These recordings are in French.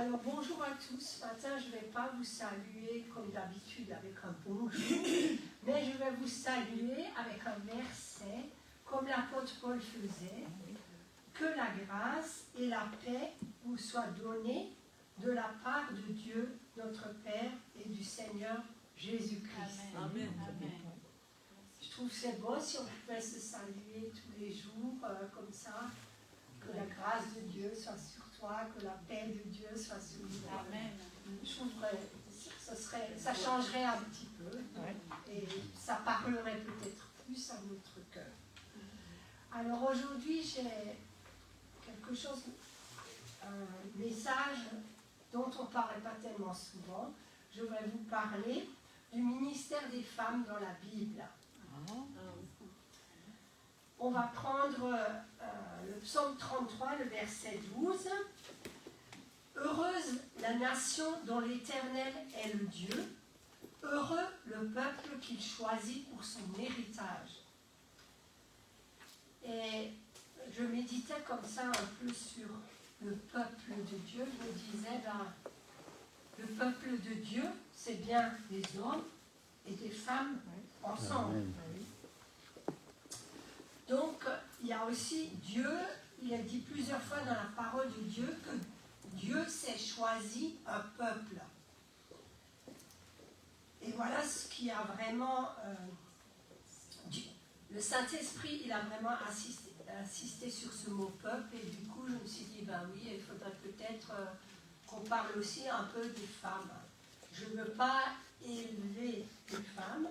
Alors bonjour à tous, ce matin je ne vais pas vous saluer comme d'habitude avec un bonjour, mais je vais vous saluer avec un verset comme l'apôtre Paul faisait. Que la grâce et la paix vous soient données de la part de Dieu, notre Père et du Seigneur Jésus-Christ. Amen. Amen. Je trouve que c'est beau si on pouvait se saluer tous les jours comme ça. Que la grâce de Dieu soit sur toi, que la paix de Dieu soit sur nous. Amen. Je trouverais, ça changerait un petit peu et ça parlerait peut-être plus à notre cœur. Alors aujourd'hui, j'ai quelque chose, un message dont on ne parle pas tellement souvent. Je vais vous parler du ministère des femmes dans la Bible. On va prendre le psaume 33, le verset 12. Heureuse la nation dont l'Éternel est le Dieu, heureux le peuple qu'il choisit pour son héritage. Et je méditais comme ça un peu sur le peuple de Dieu. Je me disais, le peuple de Dieu, c'est bien des hommes et des femmes ensemble. Donc, il y a aussi Dieu, il est dit plusieurs fois dans la parole de Dieu que Dieu s'est choisi un peuple. Et voilà ce qui a vraiment... le Saint-Esprit, il a vraiment insisté sur ce mot peuple, et du coup, je me suis dit, ben oui, il faudrait peut-être qu'on parle aussi un peu des femmes. Je ne veux pas élever les femmes,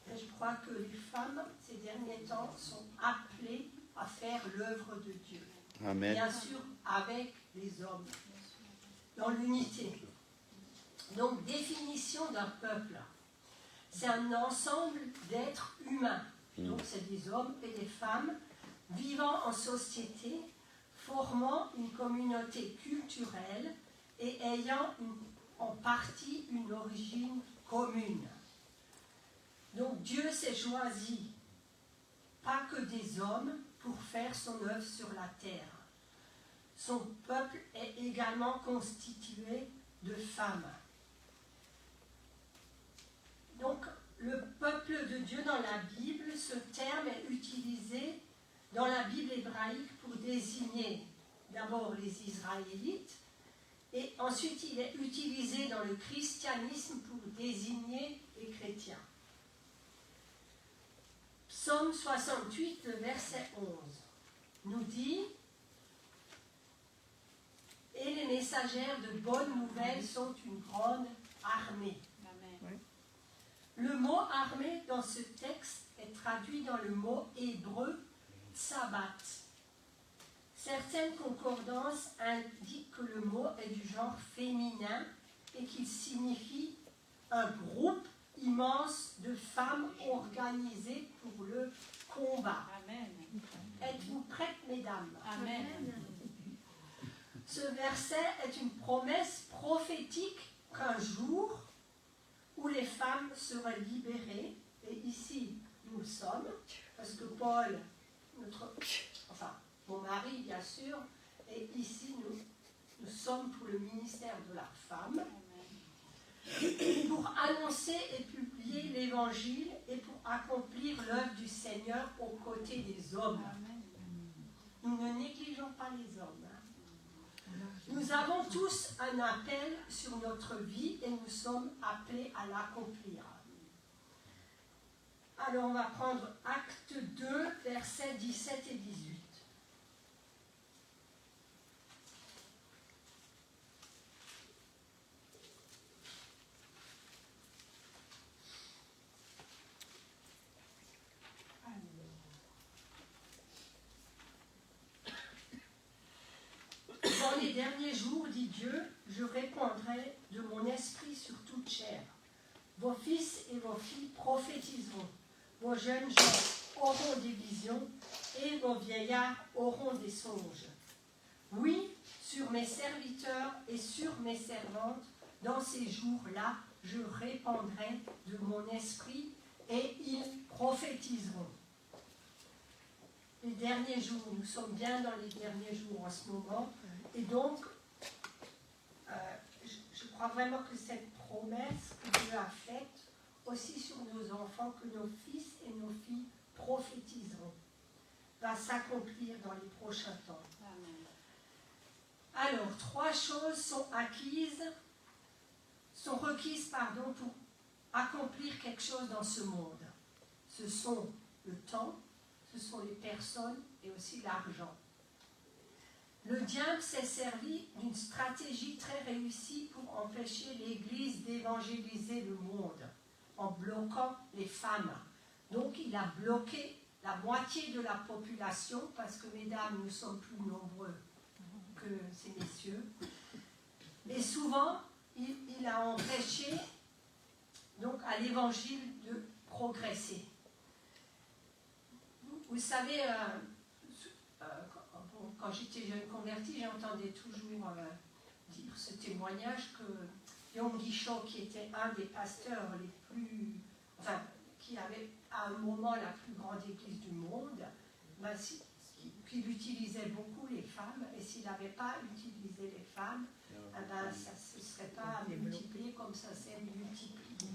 mais je crois que les femmes, ces derniers temps, sont appelées à faire l'œuvre de Dieu. Amen. Bien sûr, avec les hommes, dans l'unité. Donc, définition d'un peuple. C'est un ensemble d'êtres humains. Donc, c'est des hommes et des femmes vivant en société, formant une communauté culturelle et ayant en partie une origine commune. Donc Dieu s'est choisi, pas que des hommes, pour faire son œuvre sur la terre. Son peuple est également constitué de femmes. Donc le peuple de Dieu dans la Bible, ce terme est utilisé dans la Bible hébraïque pour désigner d'abord les Israélites, et ensuite il est utilisé dans le christianisme pour désigner les chrétiens. Psaume 68, le verset 11, nous dit « Et les messagères de bonnes nouvelles sont une grande armée. » Le mot « armée » dans ce texte est traduit dans le mot hébreu « tsabat ». Certaines concordances indiquent que le mot est du genre féminin et qu'il signifie un groupe immense de femmes organisées pour le combat. Amen. Êtes-vous prêtes, mesdames? Amen. Ce verset est une promesse prophétique qu'un jour où les femmes seraient libérées, et ici nous le sommes, parce que Paul, mon mari bien sûr, et ici nous sommes pour le ministère de la femme, pour annoncer et publier l'évangile et pour accomplir l'œuvre du Seigneur aux côtés des hommes. Nous ne négligeons pas les hommes. Nous avons tous un appel sur notre vie et nous sommes appelés à l'accomplir. Alors on va prendre Acte 2, versets 17 et 18. Dans les derniers jours, dit Dieu, je répandrai de mon esprit sur toute chair. Vos fils et vos filles prophétiseront. Vos jeunes gens auront des visions et vos vieillards auront des songes. Oui, sur mes serviteurs et sur mes servantes, dans ces jours-là, je répandrai de mon esprit et ils prophétiseront. Les derniers jours, nous sommes bien dans les derniers jours en ce moment, et donc crois vraiment que cette promesse que Dieu a faite aussi sur nos enfants, que nos fils et nos filles prophétiseront, va s'accomplir dans les prochains temps. Amen. Alors, 3 choses sont requises pour accomplir quelque chose dans ce monde. Ce sont le temps, ce sont les personnes et aussi l'argent. Le diable s'est servi d'une stratégie très réussie pour empêcher l'Église d'évangéliser le monde, en bloquant les femmes. Donc il a bloqué la moitié de la population, parce que mesdames, nous sommes plus nombreux que ces messieurs. Et souvent, il a empêché donc, à l'évangile de progresser. Vous savez, quand j'étais jeune convertie, j'entendais toujours dire ce témoignage que Yonggi Cho, qui était un des pasteurs les plus... Enfin, qui avait à un moment la plus grande église du monde, qu'il utilisait beaucoup les femmes, et s'il n'avait pas utilisé les femmes, ça ne se serait pas multiplié comme ça s'est multiplié.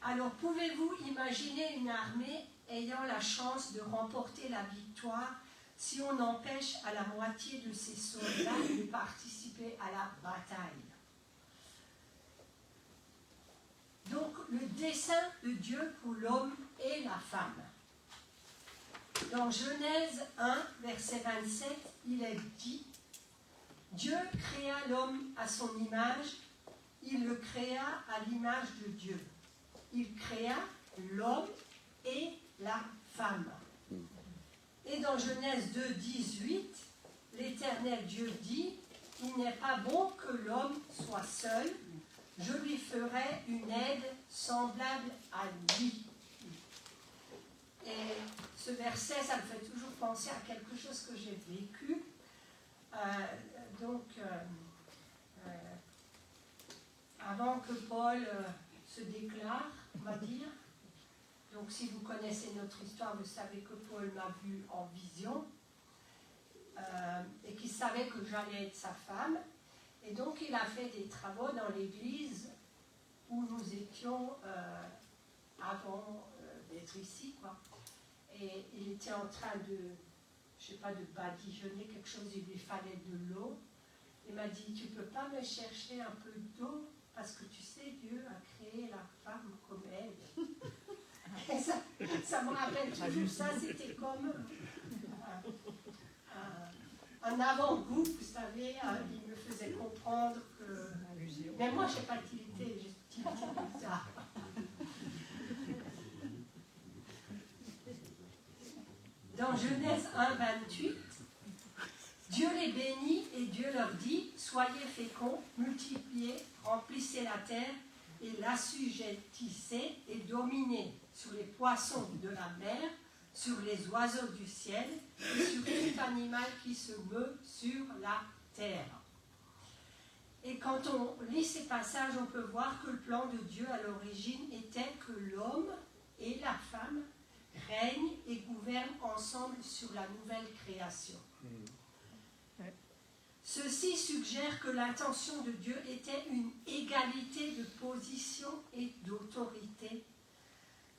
Alors, pouvez-vous imaginer une armée ayant la chance de remporter la victoire si on empêche à la moitié de ses soldats de participer à la bataille? Donc, le dessein de Dieu pour l'homme et la femme. Dans Genèse 1, verset 27, il est dit: Dieu créa l'homme à son image, il le créa à l'image de Dieu. Il créa l'homme et la femme. Et dans Genèse 2, 18, l'Éternel Dieu dit: il n'est pas bon que l'homme soit seul, je lui ferai une aide semblable à lui. Et ce verset, ça me fait toujours penser à quelque chose que j'ai vécu. Avant que Paul se déclare, on va dire, donc si vous connaissez notre histoire, vous savez que Paul m'a vu en vision, et qu'il savait que j'allais être sa femme. Et donc il a fait des travaux dans l'église où nous étions avant d'être ici, quoi. Et il était en train de, je sais pas, de badigeonner quelque chose, il lui fallait de l'eau. Il m'a dit: tu peux pas me chercher un peu d'eau, parce que tu sais, Dieu a créé la femme comme elle. Et ça me rappelle toujours ça, c'était comme un avant-goût, vous savez, il me faisait comprendre que... Mais moi, je n'ai pas tilté, j'ai tilté plus tard. Dans Genèse 1, 28, Dieu les bénit et Dieu leur dit: soyez féconds, multipliez, remplissez la terre et l'assujettissez et dominez sur les poissons de la mer, sur les oiseaux du ciel et sur tout animal qui se meut sur la terre. Et quand on lit ces passages, on peut voir que le plan de Dieu à l'origine était que l'homme et la femme règnent et gouvernent ensemble sur la nouvelle création. Ceci suggère que l'intention de Dieu était une égalité de position et d'autorité.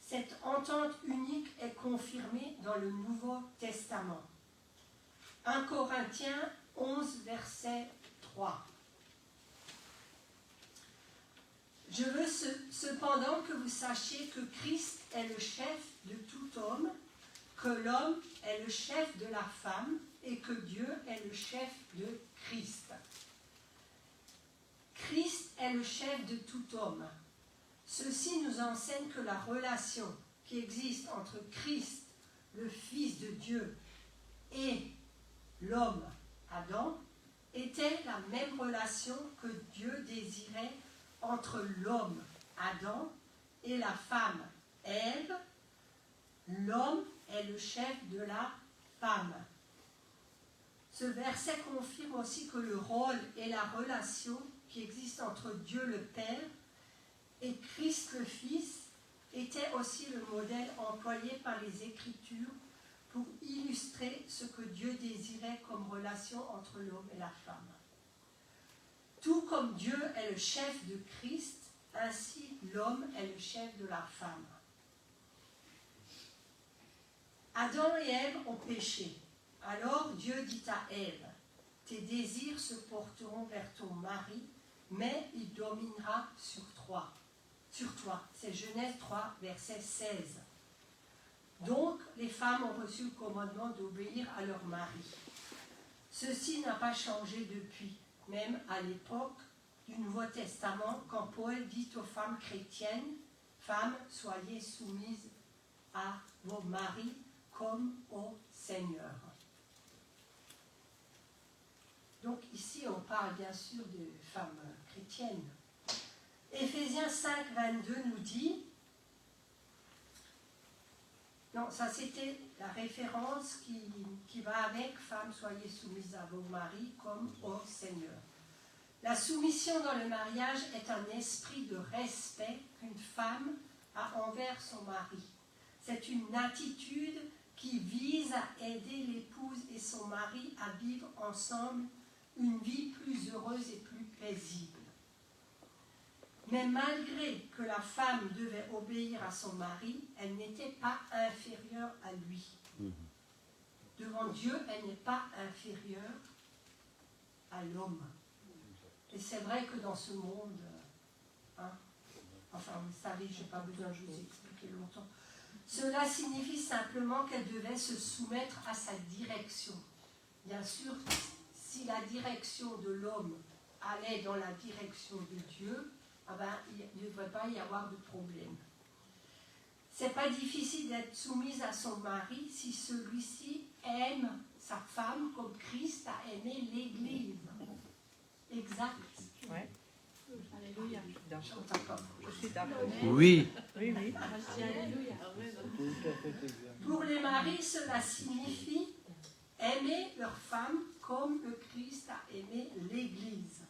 Cette entente unique est confirmée dans le Nouveau Testament. 1 Corinthiens 11, verset 3. Je veux cependant que vous sachiez que Christ est le chef de tout homme, que l'homme est le chef de la femme et que Dieu est le chef de Christ. Christ est le chef de tout homme. Ceci nous enseigne que la relation qui existe entre Christ, le Fils de Dieu, et l'homme, Adam, était la même relation que Dieu désirait entre l'homme, Adam, et la femme, Ève. L'homme est le chef de la femme. Ce verset confirme aussi que le rôle et la relation qui existent entre Dieu le Père et Christ le Fils étaient aussi le modèle employé par les Écritures pour illustrer ce que Dieu désirait comme relation entre l'homme et la femme. Tout comme Dieu est le chef de Christ, ainsi l'homme est le chef de la femme. Adam et Ève ont péché. Alors Dieu dit à Ève, « Tes désirs se porteront vers ton mari, mais il dominera sur toi. » C'est Genèse 3, verset 16. Donc, les femmes ont reçu le commandement d'obéir à leur mari. Ceci n'a pas changé depuis, même à l'époque du Nouveau Testament, quand Paul dit aux femmes chrétiennes, « Femmes, soyez soumises à vos maris comme au Seigneur. » Donc ici, on parle bien sûr de femmes chrétiennes. Éphésiens 5, 22 nous dit, non, ça c'était la référence qui va avec « Femmes, soyez soumises à vos maris comme au Seigneur ». La soumission dans le mariage est un esprit de respect qu'une femme a envers son mari. C'est une attitude qui vise à aider l'épouse et son mari à vivre ensemble une vie plus heureuse et plus paisible. Mais malgré que la femme devait obéir à son mari, elle n'était pas inférieure à lui. Devant Dieu, elle n'est pas inférieure à l'homme. Et c'est vrai que dans ce monde, enfin vous savez, je n'ai pas besoin de vous expliquer longtemps, cela signifie simplement qu'elle devait se soumettre à sa direction. Bien sûr, si la direction de l'homme allait dans la direction de Dieu, il ne devrait pas y avoir de problème. C'est pas difficile d'être soumise à son mari si celui-ci aime sa femme comme Christ a aimé l'Église. Exact. Ouais. Alléluia. Je suis d'accord. Oui. Oui, oui. Pour les maris, cela signifie aimer leur femme comme le Christ a aimé l'Église.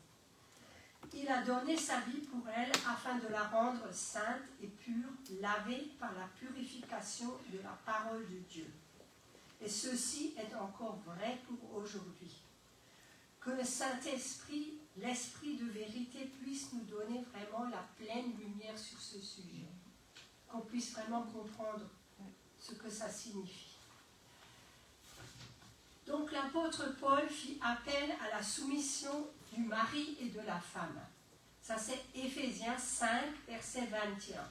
Il a donné sa vie pour elle afin de la rendre sainte et pure, lavée par la purification de la parole de Dieu. Et ceci est encore vrai pour aujourd'hui. Que le Saint-Esprit, l'Esprit de vérité, puisse nous donner vraiment la pleine lumière sur ce sujet. Qu'on puisse vraiment comprendre ce que ça signifie. Donc l'apôtre Paul fit appel à la soumission du mari et de la femme. Ça c'est Éphésiens 5, verset 21.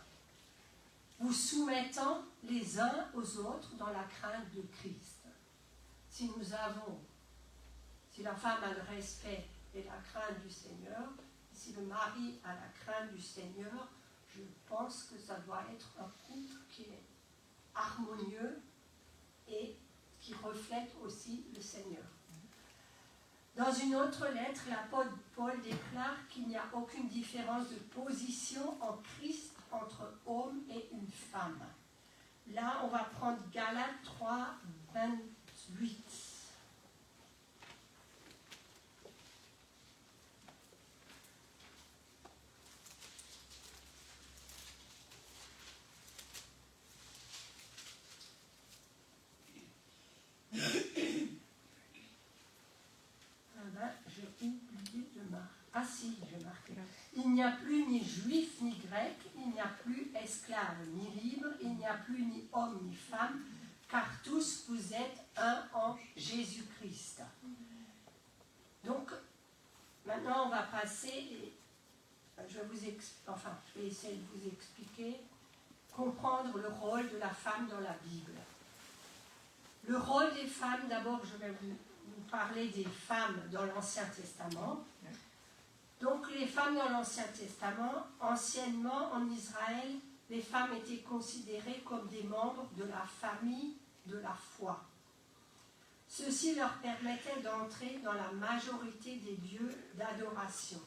Vous soumettant les uns aux autres dans la crainte de Christ. Si la femme a le respect et la crainte du Seigneur, si le mari a la crainte du Seigneur, je pense que ça doit être un couple qui est harmonieux et qui reflète aussi le Seigneur. Dans une autre lettre, l'apôtre Paul déclare qu'il n'y a aucune différence de position en Christ entre homme et une femme. Là, on va prendre Galates 3, 28. Ah si, je marquais. Il n'y a plus ni juif ni grec, il n'y a plus esclave ni libre, il n'y a plus ni homme ni femme, car tous vous êtes un en Jésus-Christ. Donc, maintenant on va passer, et je vais essayer de vous expliquer, comprendre le rôle de la femme dans la Bible. Le rôle des femmes, d'abord je vais vous parler des femmes dans l'Ancien Testament. Donc les femmes dans l'Ancien Testament, anciennement en Israël, les femmes étaient considérées comme des membres de la famille de la foi. Ceci leur permettait d'entrer dans la majorité des lieux d'adoration.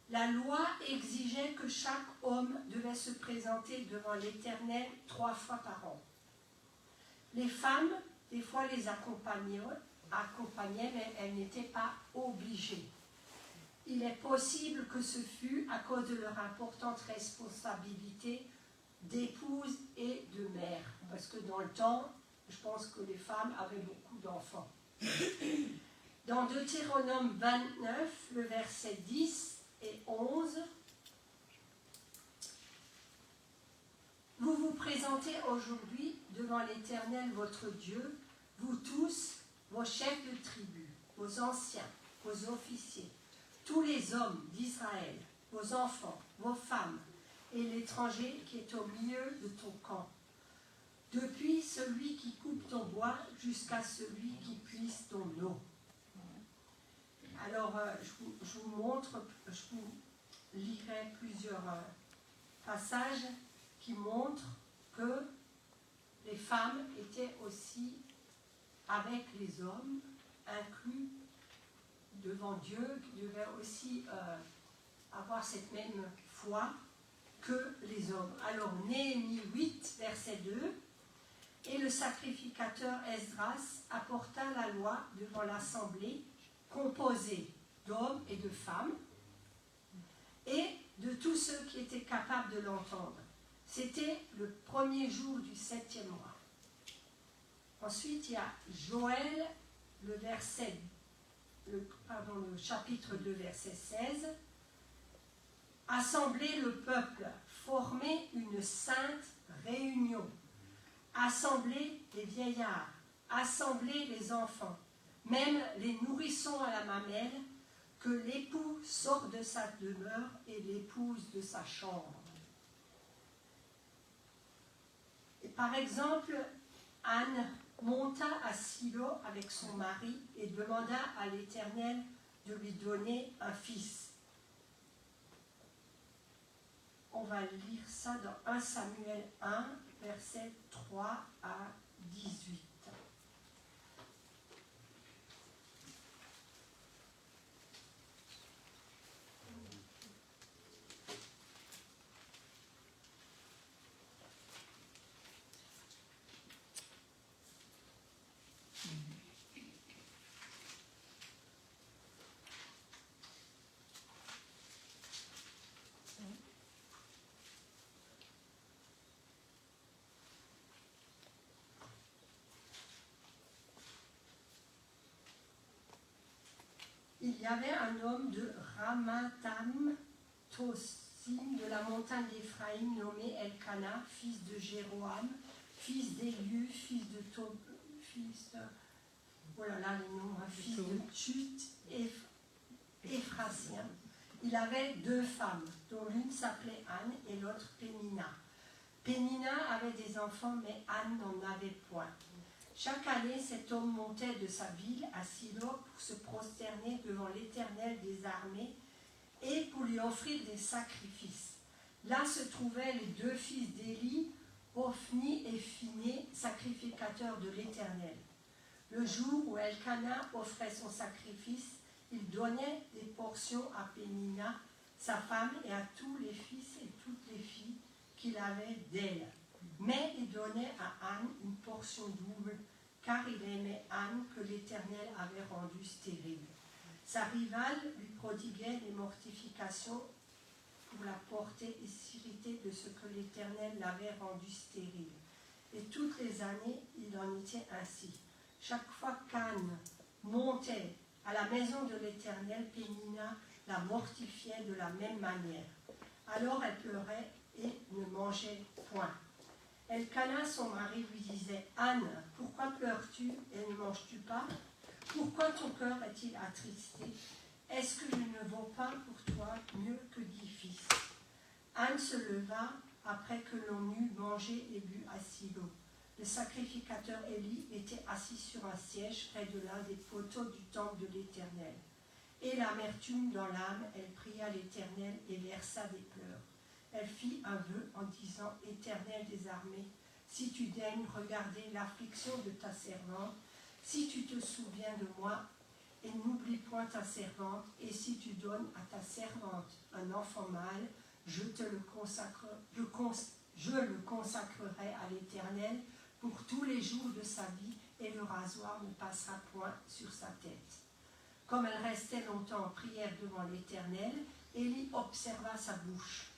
La loi exigeait que chaque homme devait se présenter devant l'Éternel 3 fois par an. Les femmes, des fois, les accompagnaient, mais elles n'étaient pas obligées. Il est possible que ce fût à cause de leur importante responsabilité d'épouse et de mère. Parce que dans le temps, je pense que les femmes avaient beaucoup d'enfants. Dans Deutéronome 29, le verset 10 et 11, vous vous présentez aujourd'hui devant l'Éternel votre Dieu, vous tous, vos chefs de tribu, vos anciens, vos officiers, tous les hommes d'Israël, vos enfants, vos femmes, et l'étranger qui est au milieu de ton camp, depuis celui qui coupe ton bois jusqu'à celui qui puise ton eau. Alors, je vous montre, je vous lirai plusieurs passages qui montrent que les femmes étaient aussi avec les hommes, inclus devant Dieu, qui devaient aussi avoir cette même foi que les hommes. Alors, Néhémie 8, verset 2, et le sacrificateur Esdras apporta la loi devant l'assemblée, composée d'hommes et de femmes, et de tous ceux qui étaient capables de l'entendre. C'était le premier jour du 7e mois. Ensuite, il y a Joël, le chapitre 2, verset 16. Assemblez le peuple, formez une sainte réunion. Assemblez les vieillards, assemblez les enfants, même les nourrissons à la mamelle, que l'époux sort de sa demeure et l'épouse de sa chambre. Et par exemple, Anne monta à Silo avec son mari et demanda à l'Éternel de lui donner un fils. On va lire ça dans 1 Samuel 1, versets 3 à 18. Il y avait un homme de Ramattam Tosim de la montagne d'Éphraïm nommé Elkana, fils de Jéroam, fils d'Éliu, fils de Chut, Éphrasien. Il avait 2 femmes, dont l'une s'appelait Anne et l'autre Pénina. Pénina avait des enfants, mais Anne n'en avait point. Chaque année, cet homme montait de sa ville à Silo pour se prosterner devant l'Éternel des armées et pour lui offrir des sacrifices. Là se trouvaient les 2 fils d'Élie, Ophni et Phiné, sacrificateurs de l'Éternel. Le jour où Elkana offrait son sacrifice, il donnait des portions à Pénina, sa femme, et à tous les fils et toutes les filles qu'il avait d'elle. Mais il donnait à Anne une portion double, car il aimait Anne que l'Éternel avait rendue stérile. Sa rivale lui prodiguait des mortifications pour la portée et s'irriter de ce que l'Éternel l'avait rendue stérile. Et toutes les années, il en était ainsi. Chaque fois qu'Anne montait à la maison de l'Éternel, Pénina la mortifiait de la même manière. Alors elle pleurait et ne mangeait point. Elkana, son mari, lui disait « Anne, pourquoi pleures-tu et ne manges-tu pas? Pourquoi ton cœur est-il attristé? Est-ce que je ne vaux pas pour toi mieux que 10 fils ?» Anne se leva après que l'on eut mangé et bu à Silo. Le sacrificateur Élie était assis sur un siège près de l'un des poteaux du temple de l'Éternel. Et l'amertume dans l'âme, elle pria l'Éternel et versa des pleurs. Elle fit un vœu en disant « Éternel des armées, si tu daignes regarder l'affliction de ta servante, si tu te souviens de moi et n'oublie point ta servante, et si tu donnes à ta servante un enfant mâle, je le consacrerai à l'Éternel pour tous les jours de sa vie, et le rasoir ne passera point sur sa tête. » Comme elle restait longtemps en prière devant l'Éternel, Élie observa sa bouche.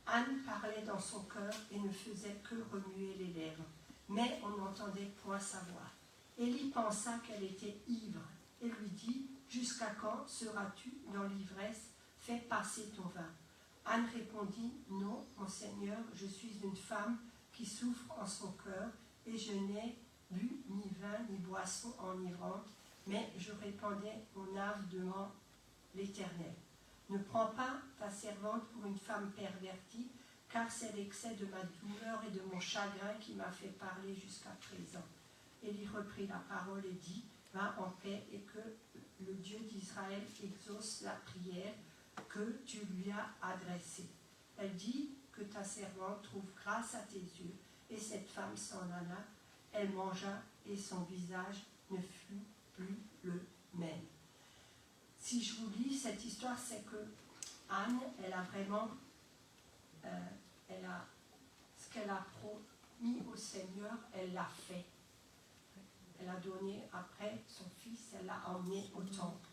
Anne parlait dans son cœur et ne faisait que remuer les lèvres, mais on n'entendait point sa voix. Élie pensa qu'elle était ivre et lui dit « Jusqu'à quand seras-tu dans l'ivresse? Fais passer ton vin. Anne répondit, non, mon Seigneur, je suis une femme qui souffre en son cœur, et je n'ai bu ni vin ni boisson enivrante, mais je répandais mon âme devant l'Éternel. Ne prends pas ta servante pour une femme pervertie, car c'est l'excès de ma douleur et de mon chagrin qui m'a fait parler jusqu'à présent. Élie reprit la parole et dit, va en paix et que le Dieu d'Israël exauce la prière que tu lui as adressée. Elle dit que ta servante trouve grâce à tes yeux, et cette femme s'en alla. Elle mangea et son visage ne fut plus le même. Si je vous lis cette histoire, c'est que Anne, elle a vraiment, ce qu'elle a promis au Seigneur, elle l'a fait. Elle a donné après son fils, elle l'a emmené au temple.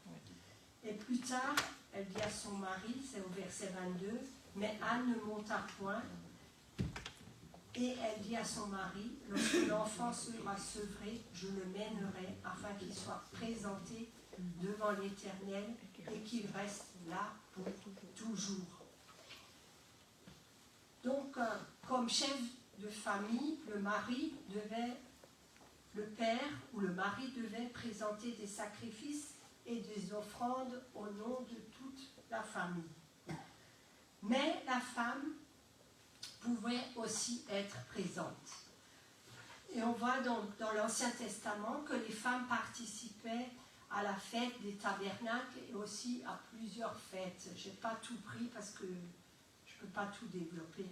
Et plus tard, elle dit à son mari, c'est au verset 22, mais Anne ne monta point. Et elle dit à son mari, lorsque l'enfant sera sevré, je le mènerai afin qu'il soit présenté devant l'Éternel et qu'il reste là pour toujours. Donc, comme chef de famille, le père ou le mari devait présenter des sacrifices et des offrandes au nom de toute la famille. Mais la femme pouvait aussi être présente. Et on voit dans l'Ancien Testament que les femmes participaient à la fête des tabernacles et aussi à plusieurs fêtes. Je n'ai pas tout pris parce que je ne peux pas tout développer.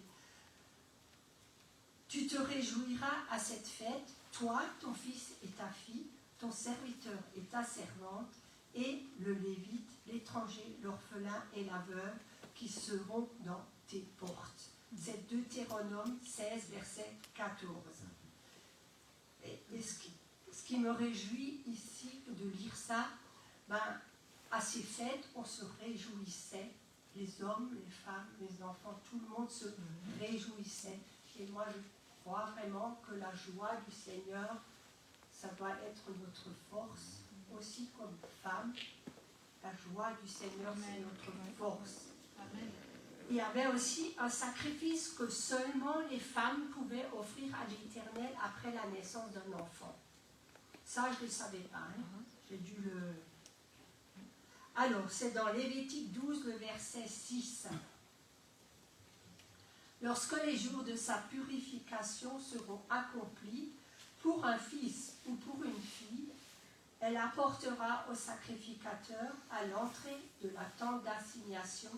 Tu te réjouiras à cette fête, toi, ton fils et ta fille, ton serviteur et ta servante, et le Lévite, l'étranger, l'orphelin et la veuve, qui seront dans tes portes. C'est Deutéronome 16, verset 14. Et ce qui me réjouit ici de lire ça, à ces fêtes, on se réjouissait, les hommes, les femmes, les enfants, tout le monde se réjouissait. Et moi, je crois vraiment que la joie du Seigneur, ça doit être notre force, aussi comme femme. La joie du Seigneur, c'est notre force. Amen. Il y avait aussi un sacrifice que seulement les femmes pouvaient offrir à l'Éternel après la naissance d'un enfant. Ça, je ne le savais pas. J'ai dû le... Alors, c'est dans Lévitique 12, le verset 6. Lorsque les jours de sa purification seront accomplis, pour un fils ou pour une fille, elle apportera au sacrificateur à l'entrée de la tente d'assignation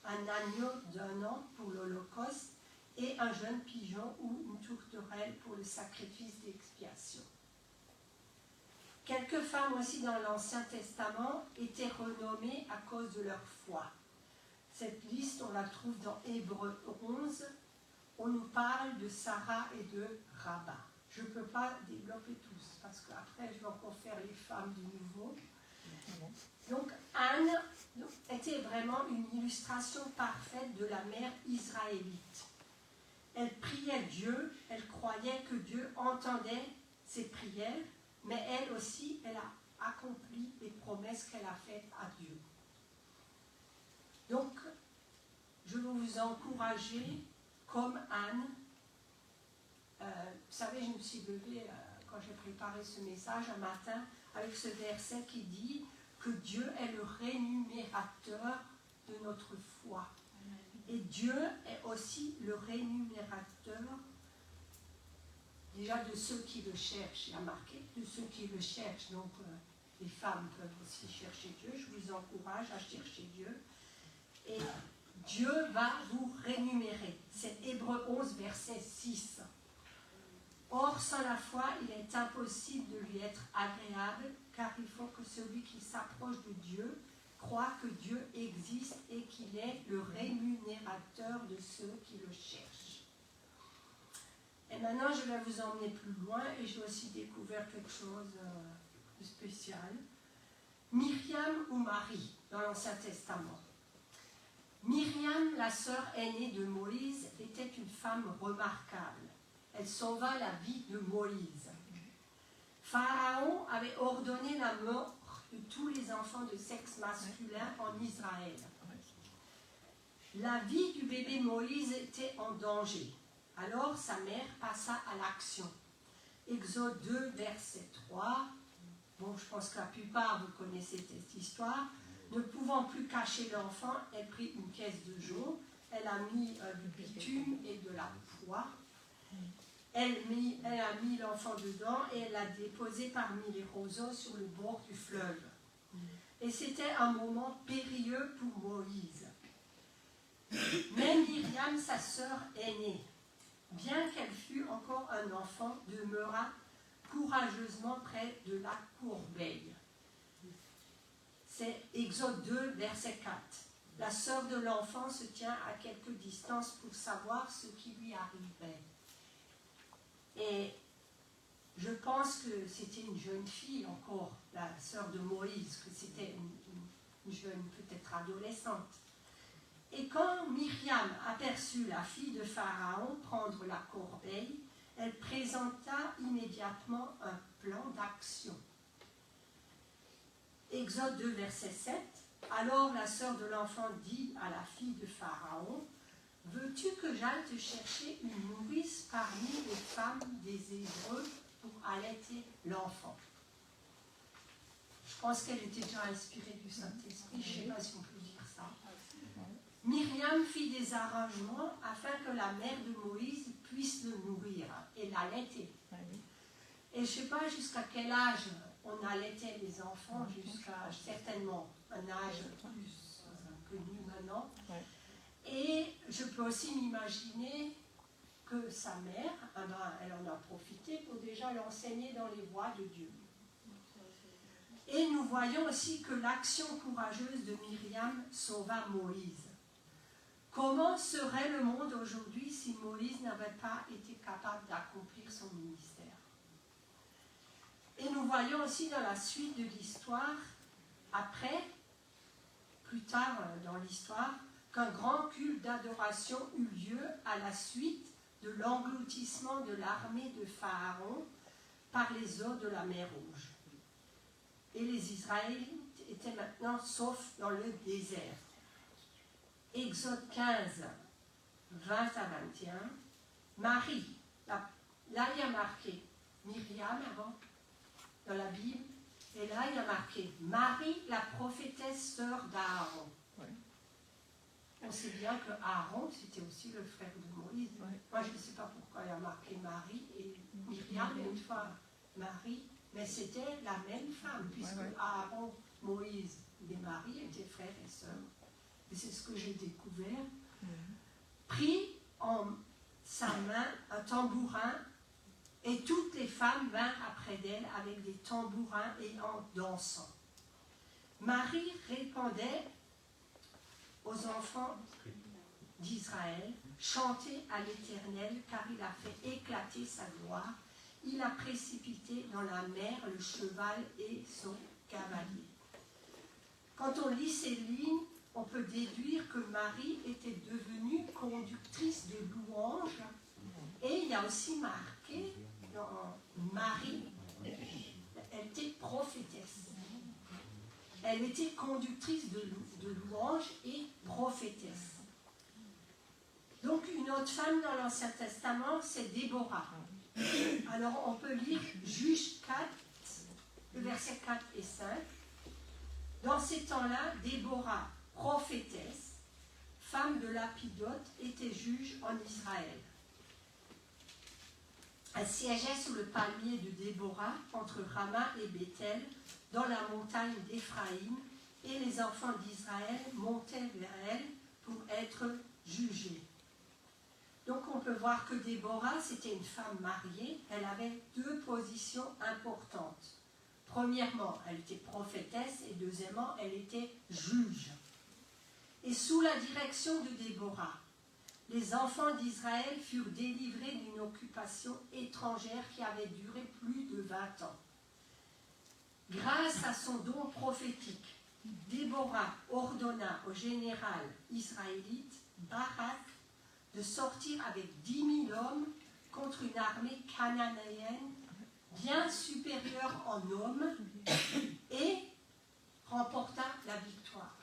un agneau d'1 an pour l'Holocauste et un jeune pigeon ou une tourterelle pour le sacrifice d'expiation. Quelques femmes aussi dans l'Ancien Testament étaient renommées à cause de leur foi. Cette liste, on la trouve dans Hébreux 11. On nous parle de Sarah et de Rabba. Je ne peux pas développer tous, parce qu'après, je vais encore faire les femmes de nouveau. Donc, Anne était vraiment une illustration parfaite de la mère israélite. Elle priait Dieu, elle croyait que Dieu entendait ses prières, mais elle aussi, elle a accompli les promesses qu'elle a faites à Dieu. Donc, je veux vous encourager, comme Anne. Vous savez, je me suis levée quand j'ai préparé ce message un matin avec ce verset qui dit que Dieu est le rémunérateur de notre foi. Et Dieu est aussi le rémunérateur déjà de ceux qui le cherchent. Il y a marqué de ceux qui le cherchent. Donc les femmes peuvent aussi chercher Dieu. Je vous encourage à chercher Dieu. Et Dieu va vous rémunérer. C'est Hébreux 11, verset 6. Or, sans la foi, il est impossible de lui être agréable, car il faut que celui qui s'approche de Dieu croit que Dieu existe et qu'il est le rémunérateur de ceux qui le cherchent. Et maintenant, je vais vous emmener plus loin, et j'ai aussi découvert quelque chose de spécial. Myriam ou Marie, dans l'Ancien Testament. Myriam, la sœur aînée de Moïse, était une femme remarquable. Elle sauva la vie de Moïse. Pharaon avait ordonné la mort de tous les enfants de sexe masculin en Israël. La vie du bébé Moïse était en danger. Alors sa mère passa à l'action. Exode 2, verset 3. Bon, je pense que la plupart vous connaissez cette histoire. Ne pouvant plus cacher l'enfant, elle prit une caisse de jonc, elle a mis du bitume et de la poix. Elle a mis l'enfant dedans et elle l'a déposé parmi les roseaux sur le bord du fleuve. Et c'était un moment périlleux pour Moïse. Mais Myriam, sa sœur aînée, bien qu'elle fût encore un enfant, demeura courageusement près de la corbeille. C'est Exode 2, verset 4. La sœur de l'enfant se tient à quelque distance pour savoir ce qui lui arriverait. Et je pense que c'était une jeune fille encore, la sœur de Moïse, que c'était une jeune, peut-être adolescente. Et quand Myriam aperçut la fille de Pharaon prendre la corbeille, elle présenta immédiatement un plan d'action. Exode 2, verset 7. Alors la sœur de l'enfant dit à la fille de Pharaon, « Veux-tu que j'aille te chercher une nourrice parmi les femmes des Hébreux pour allaiter l'enfant ?» Je pense qu'elle était déjà inspirée du Saint-Esprit, je ne sais pas si on peut dire ça. Myriam fit des arrangements afin que la mère de Moïse puisse le nourrir et l'allaiter. Et je ne sais pas jusqu'à quel âge on allaitait les enfants, jusqu'à certainement un âge plus connu maintenant. Et je peux aussi m'imaginer que sa mère, elle en a profité pour déjà l'enseigner dans les voies de Dieu. Et nous voyons aussi que l'action courageuse de Myriam sauva Moïse. Comment serait le monde aujourd'hui si Moïse n'avait pas été capable d'accomplir son ministère? Et nous voyons aussi dans la suite de l'histoire, plus tard dans l'histoire, qu'un grand culte d'adoration eut lieu à la suite de l'engloutissement de l'armée de Pharaon par les eaux de la mer Rouge. Et les Israélites étaient maintenant saufs dans le désert. Exode 15, 20 à 21. Marie, là il y a marqué Myriam avant, dans la Bible, et là il y a marqué Marie, la prophétesse, sœur d'Aaron. On sait bien que Aaron, c'était aussi le frère de Moïse. Moi, je ne sais pas pourquoi il y a marqué Marie et Myriam, une fois Marie, mais c'était la même femme, puisque Aaron, Moïse et Marie étaient frères et sœurs. Et c'est ce que j'ai découvert. Prit en sa main un tambourin, et toutes les femmes vinrent après d'elle avec des tambourins et en dansant. Marie répondait aux enfants d'Israël, chantez à l'Éternel, car il a fait éclater sa gloire. Il a précipité dans la mer le cheval et son cavalier. Quand on lit ces lignes, on peut déduire que Marie était devenue conductrice de louanges. Et il y a aussi marqué dans Marie, elle était prophétesse. Elle était conductrice de louanges et prophétesse. Donc une autre femme dans l'Ancien Testament, c'est Déborah. Alors on peut lire Juges 4, le verset 4 et 5. Dans ces temps-là, Déborah, prophétesse, femme de Lapidote, était juge en Israël. Elle siégeait sous le palmier de Déborah, entre Rama et Béthel, dans la montagne d'Éphraïm, et les enfants d'Israël montaient vers elle pour être jugés. Donc on peut voir que Déborah, c'était une femme mariée, elle avait deux positions importantes. Premièrement, elle était prophétesse, et deuxièmement, elle était juge. Et sous la direction de Déborah, les enfants d'Israël furent délivrés d'une occupation étrangère qui avait duré plus de 20 ans. Grâce à son don prophétique, Déborah ordonna au général israélite Barak de sortir avec 10 000 hommes contre une armée cananéenne bien supérieure en hommes et remporta la victoire.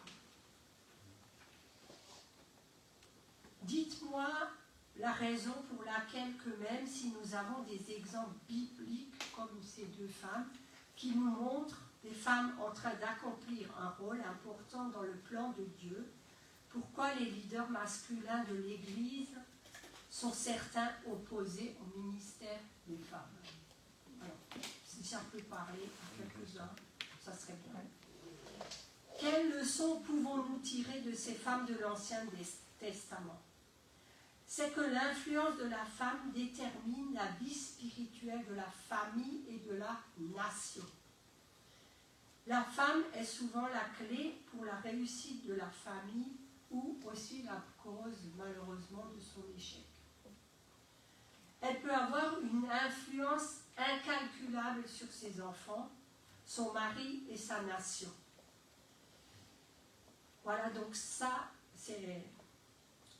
Dites-moi la raison pour laquelle que même si nous avons des exemples bibliques comme ces deux femmes qui nous montrent des femmes en train d'accomplir un rôle important dans le plan de Dieu, pourquoi les leaders masculins de l'Église sont certains opposés au ministère des femmes? Alors, si ça peut parler à quelques-uns, ça serait bien. Quelles leçons pouvons-nous tirer de ces femmes de l'Ancien Testament? C'est que l'influence de la femme détermine la vie spirituelle de la famille et de la nation. La femme est souvent la clé pour la réussite de la famille ou aussi la cause, malheureusement, de son échec. Elle peut avoir une influence incalculable sur ses enfants, son mari et sa nation. Voilà, donc ça, c'est...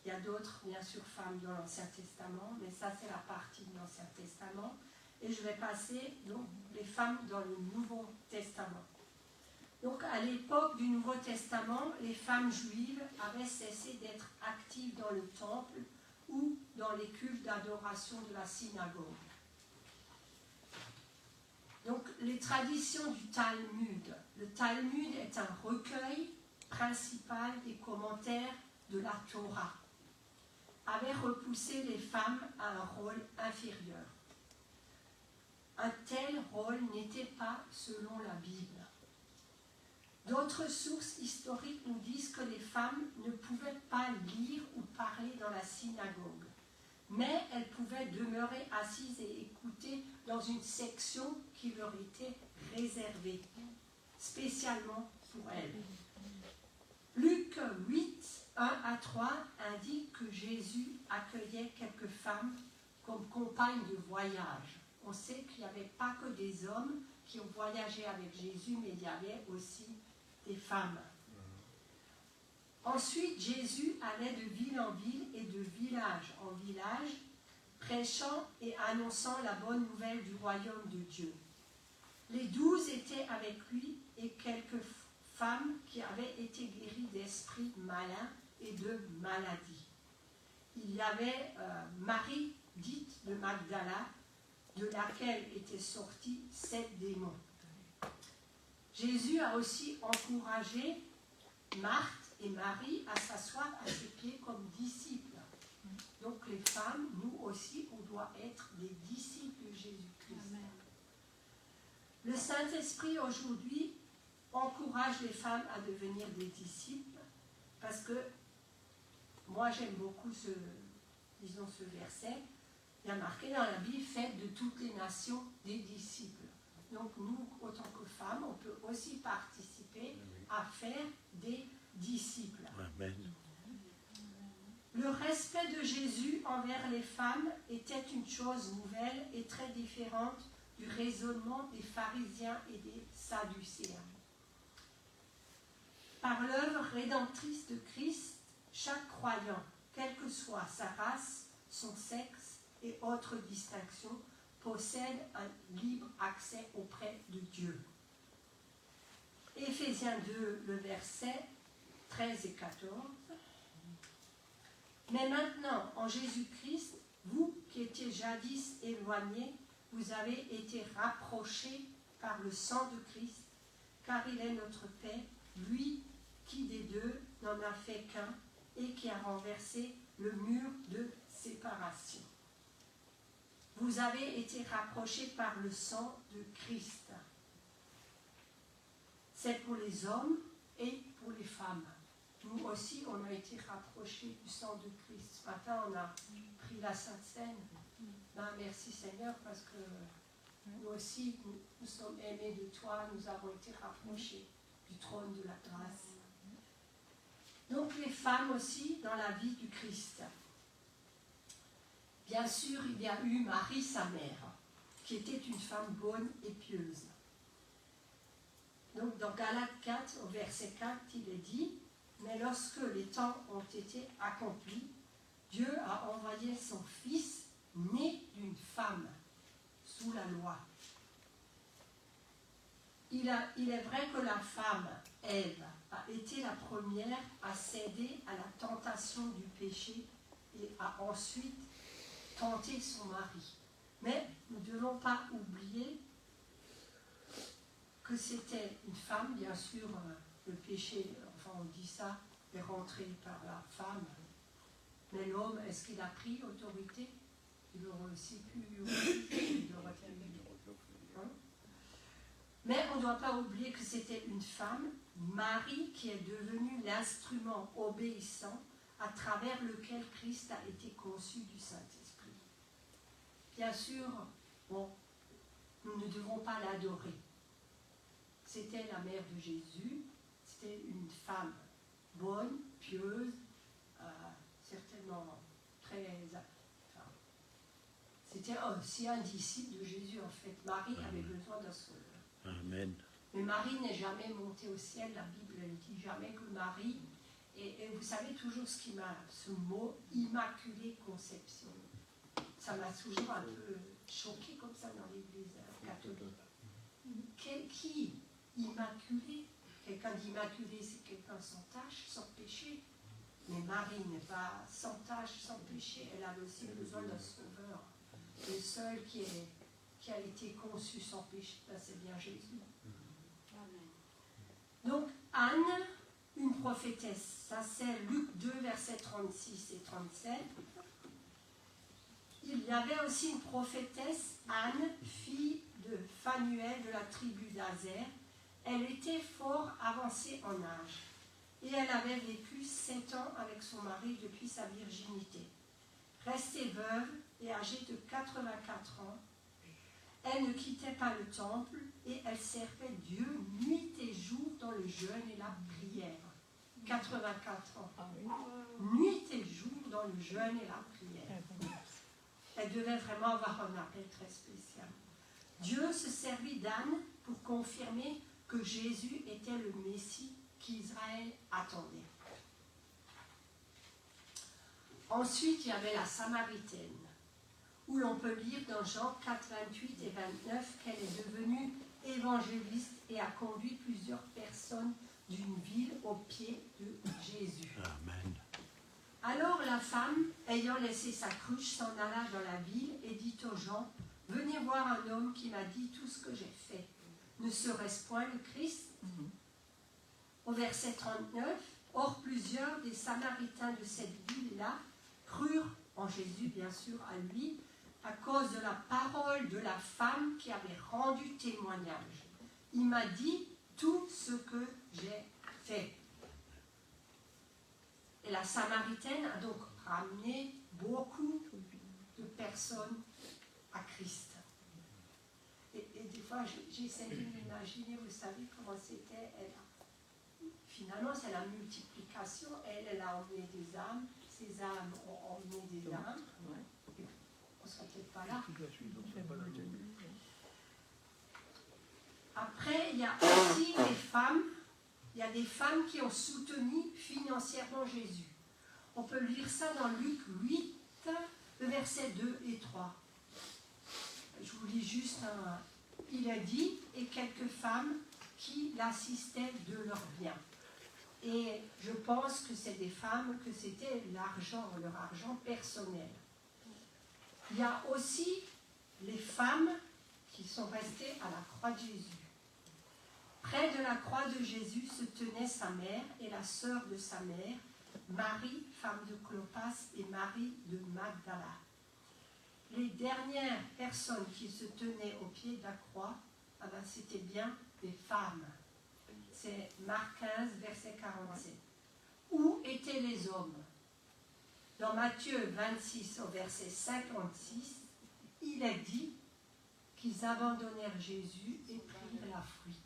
Il y a d'autres, bien sûr, femmes dans l'Ancien Testament, mais ça, c'est la partie de l'Ancien Testament. Et je vais passer, donc, les femmes dans le Nouveau Testament. Donc, à l'époque du Nouveau Testament, les femmes juives avaient cessé d'être actives dans le temple ou dans les cultes d'adoration de la synagogue. Donc, les traditions du Talmud. Le Talmud est un recueil principal des commentaires de la Torah, avait repoussé les femmes à un rôle inférieur. Un tel rôle n'était pas selon la Bible. D'autres sources historiques nous disent que les femmes ne pouvaient pas lire ou parler dans la synagogue, mais elles pouvaient demeurer assises et écouter dans une section qui leur était réservée, spécialement pour elles. Luc 8, 1 à 3 indique que Jésus accueillait quelques femmes comme compagnes de voyage. On sait qu'il n'y avait pas que des hommes qui ont voyagé avec Jésus, mais il y avait aussi des femmes. Ensuite, Jésus allait de ville en ville et de village en village, prêchant et annonçant la bonne nouvelle du royaume de Dieu. Les 12 étaient avec lui et quelques femmes qui avaient été guéries d'esprits malins et de maladies. Il y avait Marie, dite de Magdala, de laquelle étaient sortis 7 démons. Jésus a aussi encouragé Marthe et Marie à s'asseoir à ses pieds comme disciples. Donc les femmes, nous aussi, on doit être des disciples de Jésus-Christ. Amen. Le Saint-Esprit aujourd'hui encourage les femmes à devenir des disciples parce que moi j'aime beaucoup ce verset. Il y a marqué dans la Bible, faites de toutes les nations des disciples. Donc nous, autant que femmes, on peut aussi participer à faire des disciples. Amen. Le respect de Jésus envers les femmes était une chose nouvelle et très différente du raisonnement des pharisiens et des sadducéens. Par l'œuvre rédemptrice de Christ, chaque croyant, quelle que soit sa race, son sexe et autres distinctions, possède un libre accès auprès de Dieu. Éphésiens 2, le verset 13 et 14. Mais maintenant, en Jésus-Christ, vous qui étiez jadis éloignés, vous avez été rapprochés par le sang de Christ, car il est notre paix, lui qui des deux n'en a fait qu'un et qui a renversé le mur de séparation. Vous avez été rapprochés par le sang de Christ. C'est pour les hommes et pour les femmes. Nous aussi, on a été rapprochés du sang de Christ. Ce matin, on a pris la Sainte Seine. Ben, merci Seigneur, parce que nous aussi, nous sommes aimés de toi, nous avons été rapprochés du trône de la grâce. Donc les femmes aussi dans la vie du Christ. Bien sûr, il y a eu Marie, sa mère, qui était une femme bonne et pieuse. Donc dans Galates 4, au verset 4, il est dit, mais lorsque les temps ont été accomplis, Dieu a envoyé son Fils, né d'une femme, sous la loi. il est vrai que la femme, Ève, a été la première à céder à la tentation du péché et a ensuite tenté son mari. Mais nous ne devons pas oublier que c'était une femme, bien sûr, le péché, enfin on dit ça, est rentré par la femme. Mais l'homme, est-ce qu'il a pris autorité? Il aurait aussi pu le retenir. Hein? Mais on ne doit pas oublier que c'était une femme, Marie, qui est devenue l'instrument obéissant à travers lequel Christ a été conçu du Saint-Esprit. Bien sûr, bon, nous ne devons pas l'adorer. C'était la mère de Jésus, c'était une femme bonne, pieuse, certainement très... Enfin, c'était aussi un disciple de Jésus en fait. Marie avait besoin d'un sauveur. Amen. Mais Marie n'est jamais montée au ciel, la Bible ne dit jamais que Marie, et vous savez toujours ce mot, immaculée conception. Ça m'a toujours un peu choqué comme ça dans l'église catholique. Qui immaculé? Quelqu'un d'immaculé, c'est quelqu'un sans tache, sans péché. Mais Marie n'est pas sans tache, sans péché, elle a aussi besoin d'un sauveur. Le seul qui a été conçu sans péché, c'est bien Jésus. Donc Anne, une prophétesse, ça c'est Luc 2, versets 36 et 37. Il y avait aussi une prophétesse, Anne, fille de Phanuel de la tribu d'Azer. Elle était fort avancée en âge et elle avait vécu 7 ans avec son mari depuis sa virginité. Restée veuve et âgée de 84 ans, elle ne quittait pas le temple et elle servait Dieu nuit et jour dans le jeûne et la prière. 84 ans. Nuit et jour dans le jeûne et la prière. Elle devait vraiment avoir un appel très spécial. Dieu se servit d'Anne pour confirmer que Jésus était le Messie qu'Israël attendait. Ensuite, il y avait la Samaritaine, où l'on peut lire dans Jean 4, 28 et 29 qu'elle est devenue évangéliste et a conduit plusieurs personnes d'une ville au pied de Jésus. Amen. Alors la femme, ayant laissé sa cruche, s'en alla dans la ville et dit aux gens, « Venez voir un homme qui m'a dit tout ce que j'ai fait. Ne serait-ce point le Christ ?» Au verset 39, « Or plusieurs des Samaritains de cette ville-là crurent en Jésus, bien sûr, à lui, à cause de la parole de la femme qui avait rendu témoignage. Il m'a dit tout ce que j'ai fait. » Et la Samaritaine a donc ramené beaucoup de personnes à Christ. Et des fois, j'essaie de m'imaginer, vous savez comment c'était. Finalement, c'est la multiplication. Elle a emmené des âmes, ces âmes ont emmené des âmes. Et on ne serait peut-être pas là. Après, il y a aussi des femmes. Il y a des femmes qui ont soutenu financièrement Jésus. On peut lire ça dans Luc 8, le verset 2 et 3. Je vous lis juste un... Il a dit, et quelques femmes qui l'assistaient de leurs biens. Et je pense que c'est des femmes, que c'était l'argent, leur argent personnel. Il y a aussi les femmes qui sont restées à la croix de Jésus. Près de la croix de Jésus se tenaient sa mère et la sœur de sa mère, Marie, femme de Clopas, et Marie de Magdala. Les dernières personnes qui se tenaient au pied de la croix, c'était bien des femmes. C'est Marc 15, verset 47. Où étaient les hommes? Dans Matthieu 26, au verset 56, il est dit qu'ils abandonnèrent Jésus et prirent la fuite.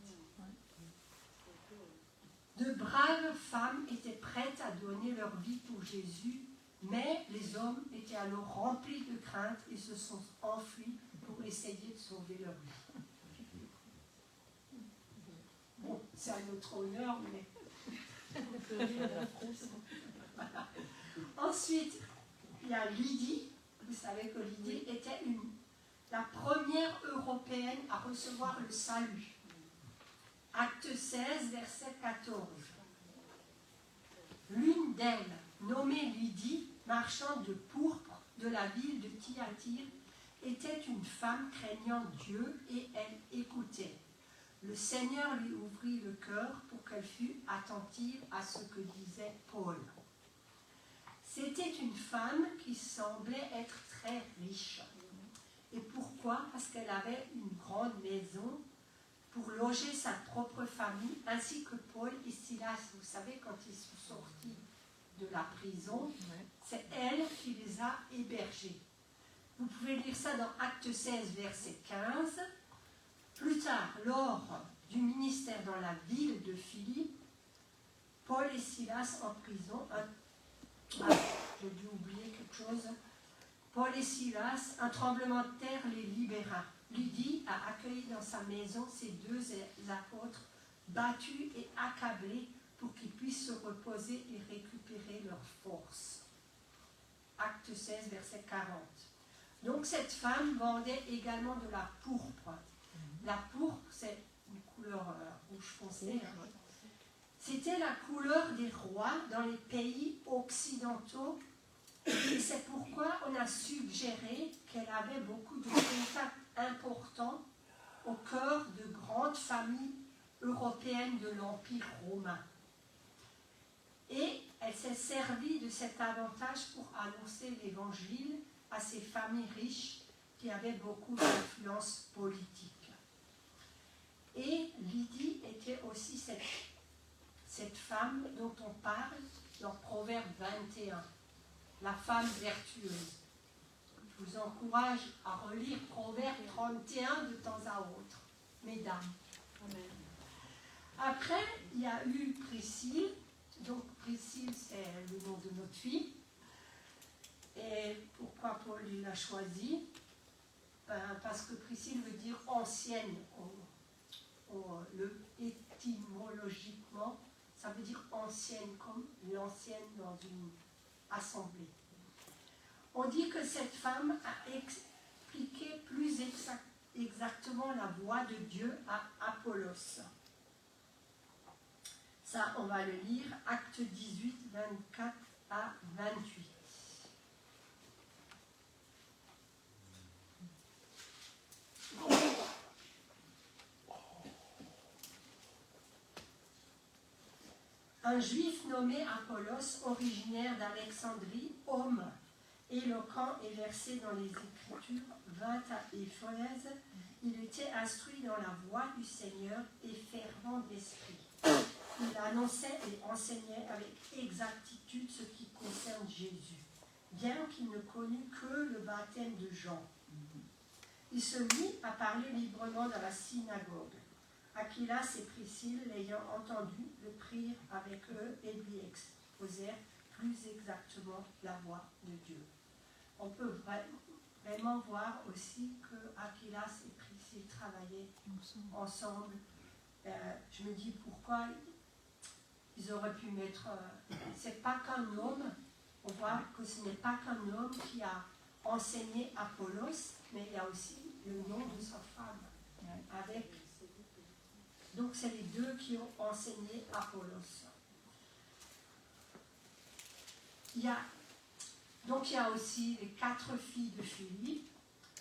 De braves femmes étaient prêtes à donner leur vie pour Jésus, mais les hommes étaient alors remplis de crainte et se sont enfuis pour essayer de sauver leur vie. Bon, c'est à notre honneur, mais... Voilà. Ensuite, il y a Lydie. Vous savez que Lydie était la première européenne à recevoir le salut. Acte 16, verset 14. L'une d'elles, nommée Lydie, marchande de pourpre de la ville de Thyatire, était une femme craignant Dieu et elle écoutait. Le Seigneur lui ouvrit le cœur pour qu'elle fût attentive à ce que disait Paul. C'était une femme qui semblait être très riche. Et pourquoi? Parce qu'elle avait une grande maison pour loger sa propre famille, ainsi que Paul et Silas. Vous savez, quand ils sont sortis de la prison, c'est elle qui les a hébergés. Vous pouvez lire ça dans Acte 16, verset 15. Plus tard, lors du ministère dans la ville de Philippe, Paul et Silas en prison. J'ai dû oublier quelque chose. Paul et Silas, un tremblement de terre les libéra. Lydie a accueilli dans sa maison ces deux apôtres, battus et accablés, pour qu'ils puissent se reposer et récupérer leurs forces. Acte 16, verset 40. Donc cette femme vendait également de la pourpre. La pourpre, c'est une couleur rouge foncé. C'était la couleur des rois dans les pays occidentaux. Et c'est pourquoi on a suggéré qu'elle avait beaucoup de contacts importants au cœur de grandes familles européennes de l'Empire romain. Et elle s'est servie de cet avantage pour annoncer l'évangile à ces familles riches qui avaient beaucoup d'influence politique. Et Lydie était aussi cette femme dont on parle dans Proverbe 21, la femme vertueuse. Je vous encourage à relire Proverbe 31 de temps à autre, mesdames. Amen. Après, il y a eu Priscille. Donc Priscille, c'est le nom de notre fille. Et pourquoi Paul l'a choisie? Parce que Priscille veut dire ancienne. Étymologiquement, ça veut dire ancienne, comme l'ancienne dans une assemblée. On dit que cette femme a expliqué plus exactement la voie de Dieu à Apollos. Ça, on va le lire, Acte 18, 24 à 28. Un juif nommé Apollos, originaire d'Alexandrie, homme éloquent et versé dans les Écritures, vint à Éphèse. Il était instruit dans la voie du Seigneur et fervent d'esprit. Il annonçait et enseignait avec exactitude ce qui concerne Jésus, bien qu'il ne connût que le baptême de Jean. Il se mit à parler librement dans la synagogue. Aquilas et Priscille, l'ayant entendu, le prirent avec eux et lui exposèrent plus exactement la voie de Dieu. On peut vraiment voir aussi que Aquilas et Priscille travaillaient ensemble. Je me dis pourquoi ils auraient pu mettre... c'est pas qu'un homme, on voit que ce n'est pas qu'un homme qui a enseigné Apollos, mais il y a aussi le nom de sa femme. Avec... Donc c'est les deux qui ont enseigné Apollos. Donc il y a aussi les 4 filles de Philippe.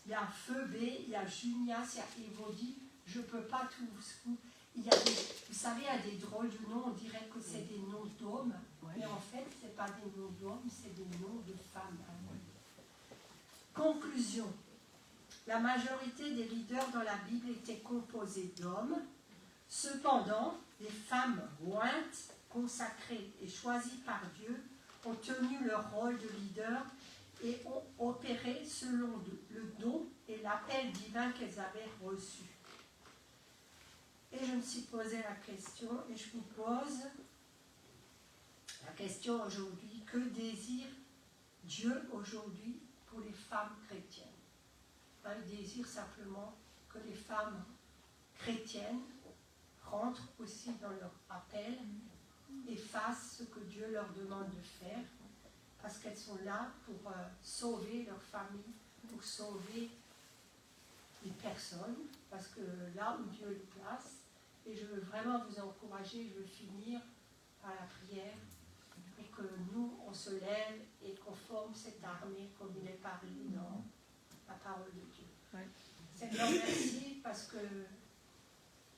Il y a Phoebé, il y a Junias, il y a Évodie. Je ne peux pas tous... Il y a vous savez, il y a des drôles de noms, on dirait que c'est des noms d'hommes, mais en fait, ce n'est pas des noms d'hommes, c'est des noms de femmes. Conclusion. La majorité des leaders dans la Bible étaient composés d'hommes. Cependant, les femmes jointes, consacrées et choisies par Dieu ont tenu leur rôle de leader et ont opéré selon le don et l'appel divin qu'elles avaient reçu. Et je me suis posé la question, et je vous pose la question aujourd'hui, que désire Dieu aujourd'hui pour les femmes chrétiennes? Il désire simplement que les femmes chrétiennes rentrent aussi dans leur appel et fassent ce que Dieu leur demande de faire, parce qu'elles sont là pour sauver leur famille, pour sauver les personnes, parce que là où Dieu les place, Et je veux vraiment vous encourager, je veux finir par la prière pour que nous, on se lève et qu'on forme cette armée comme il est parlé dans la parole de Dieu. Ouais. Seigneur, merci parce que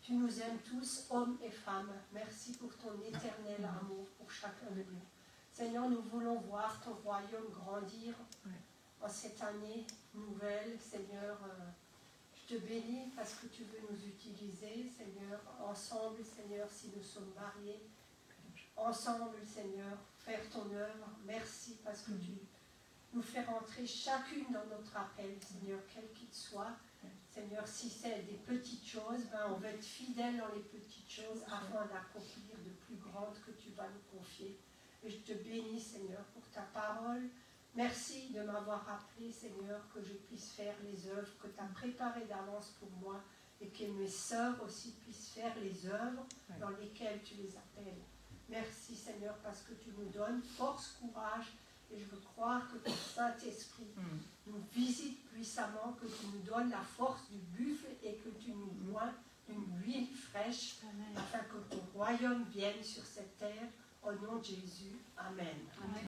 tu nous aimes tous, hommes et femmes. Merci pour ton éternel amour pour chacun de nous. Seigneur, nous voulons voir ton royaume grandir en cette année nouvelle. Seigneur, je te bénis parce que tu veux nous utiliser, Seigneur, ensemble, Seigneur, si nous sommes mariés. Ensemble, Seigneur, faire ton œuvre. Merci parce que tu nous fais rentrer chacune dans notre appel, Seigneur, quel qu'il soit. Seigneur, si c'est des petites choses, on va être fidèle dans les petites choses afin d'accomplir de plus grandes que tu vas nous confier. Et je te bénis, Seigneur, pour ta parole. Merci de m'avoir appelé, Seigneur, que je puisse faire les œuvres que tu as préparées d'avance pour moi et que mes sœurs aussi puissent faire les œuvres dans lesquelles tu les appelles. Merci, Seigneur, parce que tu nous donnes force, courage. Et je veux croire que ton Saint-Esprit nous visite puissamment, que tu nous donnes la force du buffle et que tu nous joins d'une huile fraîche afin que ton royaume vienne sur cette terre. Au nom de Jésus. Amen. Amen.